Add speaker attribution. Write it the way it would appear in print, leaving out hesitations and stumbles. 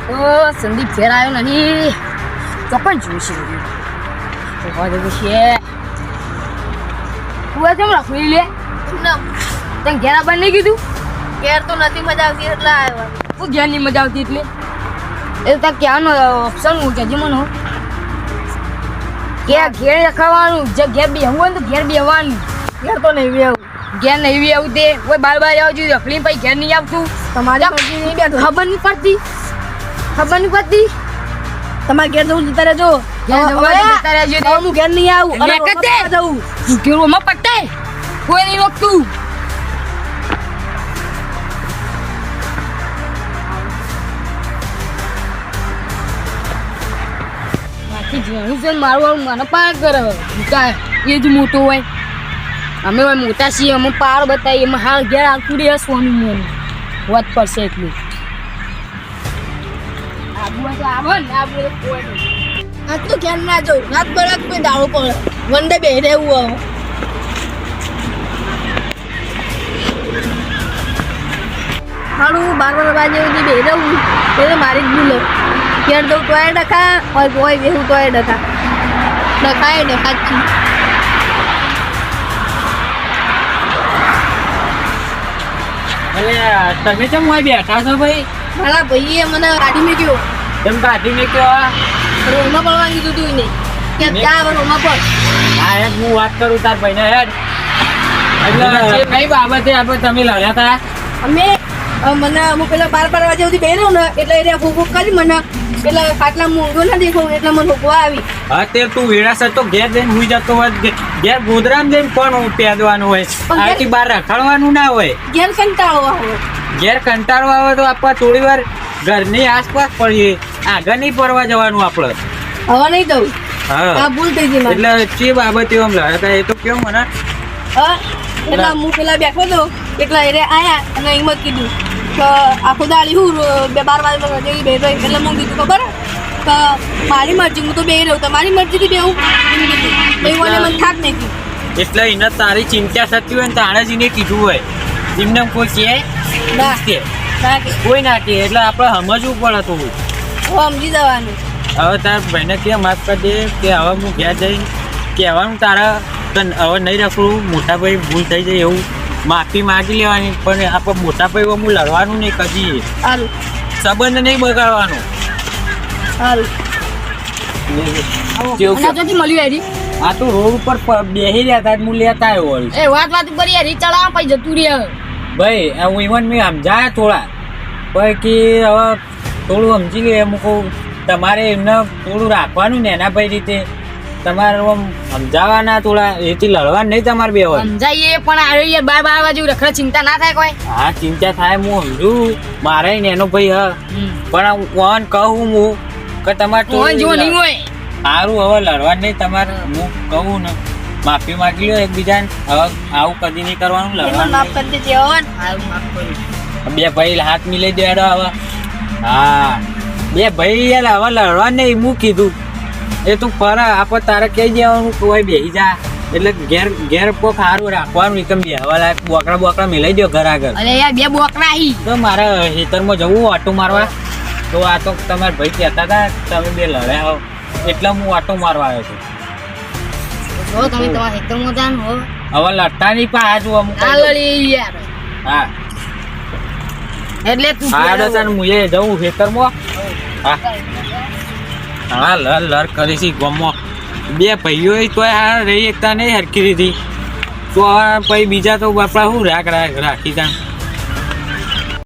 Speaker 1: સંદીપ ઘેર આવ્યો નહીં ચોપન જોઈશે તો જવું છે તું કેમ રાખવી લે તને ઘેર આવવાનું નહીં કીધું
Speaker 2: ઘેર તો નથી મજા આવતી એટલે આવ્યો
Speaker 1: તું ઘેર નહીં મજા આવતી એટલે એ તો ક્યાંનો ઓપ્શન હું કહેજે મને કે ઘેર રખાવાનું જે ઘેર બેહવું હોય ને તો ઘેર બેહવાનું
Speaker 2: ઘેર તો નહીં બેવું
Speaker 1: ઘેર નહીં બેવું તે કોઈ બાર આવજો રખડી પછી ઘેર નહીં આવતું
Speaker 2: તમારે મરજી નહીં બેઠું
Speaker 1: ખબર નહીં પડતી
Speaker 2: તમારે ઘેર જવું જતા રહેજો હું ઘેર નહીં આવું અને જવું
Speaker 1: ઘેરોમાં પટ્ટે કોઈ નહીં રોકતું જેનું છે મારું મને પાર કરે એ જ મોટો હોય અમે હોય મોટા છીએ અમે પાર બતાવીએ એમાં હાલ ઘેર આવતું રહે સ્વામી મોનું વાત પડશે એટલું આબુ ને આબુ કોઈ નહીં
Speaker 2: આટલું ઘેર ના જવું રાત બરાત કોઈ દાડો પડે વંડે બે રહેવું હવે મારું 12 વાગે સુધી બે રહું એટલે મારી જ ભૂલો ઘેર જવું તોય ડખા હોય બેહું તોય ડખા ડખાય ડખા જ છું
Speaker 3: તમે કેમ હોય બેઠા છો ભાઈ
Speaker 2: મારા ભાઈએ મને કાઢી મૂક્યો
Speaker 3: તેમ કાઢી મૂક્યો
Speaker 2: રોમાં પડવા કીધું તું ને કે ત્યાં રોમાં પડ
Speaker 3: હા હેડ હું વાત કરું તાર ભાઈને હેડ એટલે કઈ બાબતે આપણે તમે લડ્યા હતા
Speaker 2: અમે મને હું પેલા 12 વાગે સુધી બે રહ્યો ને એટલે એને ફૂક કરી મને એટલે ખાટલા મૂંગો ના દેખાવું એટલે મને ફૂકવા આવી
Speaker 3: હા તે તું વેળાસર તો ઘેર જઈને હુઈ જતો હોય ઘેર ગોદરામાં જઈને કોણ પહેરવાનું હોય આથી બહાર રખડવાનું ના હોય
Speaker 2: ઘેર કંટાળો આવે
Speaker 3: ઘેર કંટાળો આવે તો આપણે થોડી વાર ઘરની આસપાસ પડીએ આગળ નહીં પડવા જવાનું આપણે
Speaker 2: હવે નહીં દઉં
Speaker 3: હા
Speaker 2: આ ભૂલ થઈ ગઈ મારી
Speaker 3: એટલે જે બાબતે એમ લડ્યા હતા એ તો કેવું મને
Speaker 2: હા એટલે હું પેલા બેઠો હતો એટલે એને આયા અને એમ જ કીધું કે આખો દાડી હું 12 વાગે બે એટલે હું કીધું ખબર કે મારી મરજી હું તો બે રહ્યું તમારી મરજીથી બેહું એમ કીધું એવું મને થાક નહીં કીધું
Speaker 3: એટલે એને તારી ચિંતા થતી હોય ને તાણે જ એને કીધું હોય એમને કોઈ કહે
Speaker 2: ના
Speaker 3: કે
Speaker 2: ના કે
Speaker 3: કોઈ ના કહે એટલે આપણે સમજવું પડે તો
Speaker 2: હું સમજી જવાનું
Speaker 3: હવે તાર ભાઈને કે માફ કરી દે કે હવે હું ઘેર જઈને કહેવાનું તારા હવે નહીં રાખવું મોટા ભાઈ ભૂલ થઈ જાય એવું માફી માગી લેવાની પણ આપણે મોટા ભાઈ હું લડવાનું નહીં કદી
Speaker 2: સારું
Speaker 3: સંબંધ નહીં બગાડવાનો
Speaker 2: સારું
Speaker 1: મળ્યું હેરી
Speaker 3: આ તો રોડ ઉપર બેસી રહ્યા હતા હું લેતા આવ્યો વળી.
Speaker 1: એ વાત ઉપર હેરી ચડાવ પછી જતું રહે
Speaker 3: ભાઈ હું ઇવન મેં સમજાયા થોડા પણ કે હવે થોડું સમજી લે એમ કહું તમારે એમને થોડું રાખવાનું ને એના ભાઈ રીતે તમારે આમ સમજાવવાના થોડા એથી લડવાનું નહીં તમારે બે હોય
Speaker 1: સમજાઈએ પણ આ 12 વાગે રખડે ચિંતા ના થાય કોઈ
Speaker 3: હા ચિંતા થાય હું સમજુ મારે ને એનો ભાઈ હ પણ કોણ કહું હું કે તમારે
Speaker 1: જો નહીં હોય
Speaker 3: સારું હવે લડવાનું નહીં તમારે હું કહું ને માફી માગી લો એકબીજાને હવે આવું કદી નહીં કરવાનું લડવાનું
Speaker 2: માફ કરી દેજે હવન
Speaker 3: બે ભાઈ હાથ મિલાઈ દેડો હવે હા બે ભાઈ યાર હવે લડવા નહીં હું કીધું એ તું ફરા આપણે તારે કહી દેવાનું કોઈ બેસી જા એટલે ઘેર પોક સારું રાખવાનું એકદમ બેહવા લાયક બોકડા મિલાઈ દો ઘર આગળ
Speaker 1: અરે યાર બે બોકડા આવી
Speaker 3: તો મારે ખેતરમાં જવું આટો મારવા તો આ તો તમારા ભાઈ કહેતા હતા તમે બે લડ્યા હો એટલે હું આટો મારવા આવ્યો છું
Speaker 1: તમે તમારા ખેતરમાં જાન હો
Speaker 3: હવે લડતા નહીં પણ આ જુઓ અમુક
Speaker 1: આ લડી યાર
Speaker 3: હા
Speaker 1: એટલે તું
Speaker 3: હા દોસ્તાર હું એ જવું ખેતરમાં હા હા લર કરી છે ગમો બે ભાઈઓ તો આ રહી એકતા નહીં હરખી રીધી તો પછી બીજા તો બાપા શું રાખી તા